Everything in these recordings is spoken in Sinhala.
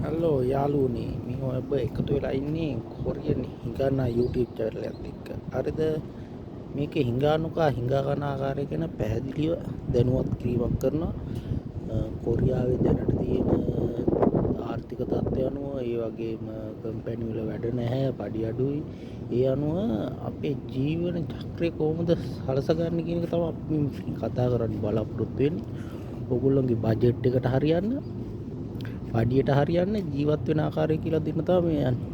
හලෝ යාළුවනේ මේ ඔබ එකතු වෙලා ඉන්නේ කොරියන් හිඟන්නා YouTube channel එකත් එක්ක. හරිද? මේකේ හිඟානුකා හිඟා කරන ආකාරය ගැන පැහැදිලිව දැනුවත් කිරීමක් කරනවා. කොරියාවේ දැනට තියෙන ආර්ථික තත්ත්වය අනුව ඒ වගේම කම්පැනි වල වැඩ නැහැ, පඩි අඩුයි. ඒ අනුව අපේ ජීවන චක්‍රය කොහොමද සලසගන්නේ කියන එක තමයි අපි කතා කරන්න බලාපොරොත්තු වෙන්නේ. ඔයගොල්ලෝගේ බජට් එකට හරියන්න පඩියට හරියන්න ජීවත් වෙන ආකාරය කියලා දෙන්න තමයි මේ යන්නේ.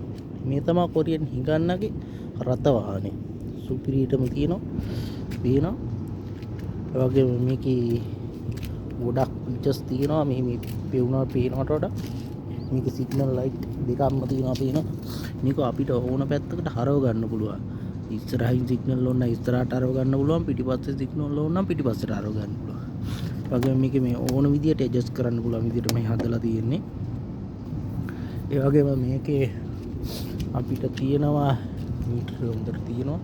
මේ තමයි කොරියන් හිඟන්නගේ රත වාහනේ. සුපිරියටම තියෙනවා. පේනවා. ඒ වගේම මේකේ ගොඩක් ෆීචර්ස් තියෙනවා. මේ පේනවා පේනවට වඩා මේක සිග්නල් ලයිට් දෙකක්ම තියෙනවා පේනවා. මේක අපිට ඕන පැත්තකට හරව ගන්න පුළුවන්. ඉස්සරහින් සිග්නල් ඕන නම් ඉස්සරහට හරව ගන්න පුළුවන්. පිටිපස්සේ සිග්නල් ඕන නම් පිටිපස්සට හරව ගන්න පුළුවන්. වගේම මේක මේ ඕන විදියට ඇඩ්ජස්ට් කරන්න පුළුවන් විදියට මේ හදලා තියෙන්නේ. ඒ වගේම මේකේ අපිට තියෙනවා මීටර හොඳට තියෙනවා.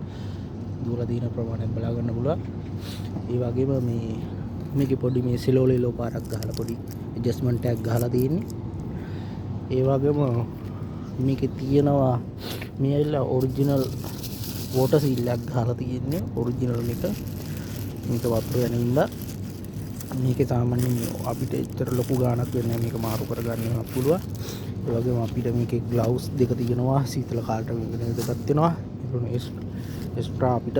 දුර දින ප්‍රමාණය බලා ගන්න පුළුවන්. ඒ වගේම මේකේ පොඩි මේ සිලෝලෙලෝ පාරක් ගහලා පොඩි ඇඩ්ජස්ට්මන්ට් එකක් ගහලා තියෙන්නේ. ඒ වගේම මේකේ තියෙනවා මේ ඇවිල්ලා ඔරිජිනල් වෝටර් සීල් එකක් ගහලා තියෙන්නේ. ඔරිජිනල් එක. මේක වතුර යන ඉඳලා මේකේ සාමාන්‍යයෙන් අපිට එච්චර ලොකු ගාණක් වෙන්නේ නැහැ. මේක මාරු කරගන්න පුළුවන්. ඒ වගේම අපිට මේකේ ග්ලව්ස් දෙක තියෙනවා. සීතල කාලට වෙන දෙකක් තියෙනවා. එක්ස්ට්‍රා අපිට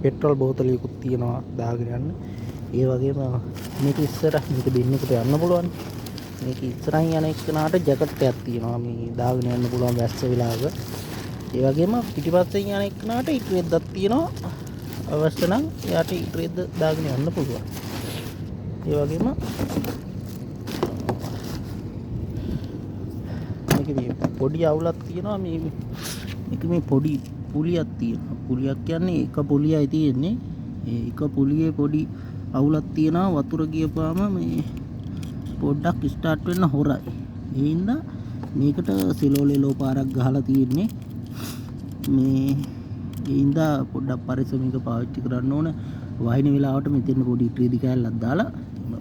පෙට්‍රල් බෝතලයකුත් තියෙනවා දාගෙන යන්න. ඒ වගේම මේක ඉස්සර මේක දෙන්නෙකුට යන්න පුළුවන්. මේක ඉස්සරහින් යන එක්කනට ජැකට් එකක් තියෙනවා. මේ දාගෙන යන්න පුළුවන් වැස්ස වෙලාවක. ඒ වගේම පිටිපස්සෙන් යන එක්කනට ඊට වෙද්දක් තියෙනවා. අවශ්‍ය නම් එයාට ඊට වෙද්ද දාගෙන යන්න පුළුවන්. ඒ වගේම මේකේ පොඩි අවුලක් තියෙනවා. මේ පොඩි පුලියක් තියෙනවා. පුලියක් කියන්නේ එක පුලියයි තියෙන්නේ. ඒ එක පුලියේ පොඩි අවුලක් තියෙනවා. වතුර ගියපාම මේ පොඩ්ඩක් ස්ටාර්ට් වෙන්න හොරයි. ඒ හින්දා මේකට සිලෝලෙලෝ පාරක් ගහලා තියෙන්නේ. මේ ඒ හින්දා පොඩ්ඩක් පරිස්සමින්ක පාවිච්චි කරන්න ඕන. වහින වෙලාවට මෙතන පොඩි ට්‍රේඩි කෑල්ලක් දාලා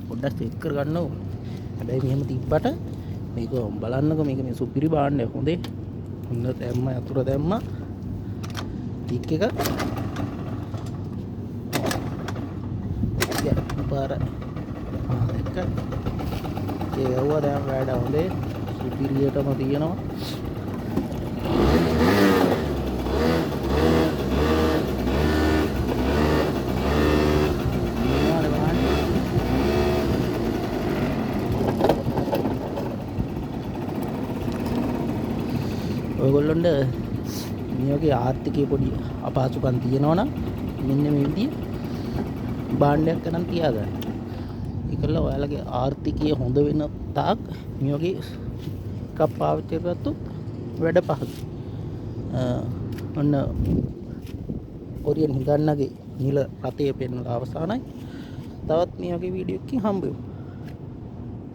පොඩ්ඩක් චෙක් කරගන්න ඕන. හැබැයි මෙහෙම තිබ්බට මේක බලන්නකො මේක මේ සුපිරි බාණ්ඩයක් හොඳේ. හොඳ දැම්ම යතුර දැම්ම ටික් එක පාර දැක්ක ඒ යවුවා දැන් වැඩ හොඳේ සුපිරියටම තියෙනවා. ඔයගොල්ලොන්ට මේ වගේ ආර්ථිකයේ පොඩි අපහසුකම් තියෙනවා නම් මෙන්න මේ විදිහේ භාණ්ඩයක් ගන්න තියාගන්න. ඒකල ඔයාලගේ ආර්ථිකය හොඳ වෙන තාක් මේ වගේ එකක් පාවිච්චි කරගත්තොත් වැඩ පහසුයි. ඔන්න කොරියන් හිඟන්නගේ නිල රතේ පෙන්වලා අවසానයි. තවත් මේ වගේ වීඩියෝ එකකින් හම්බ වෙමු.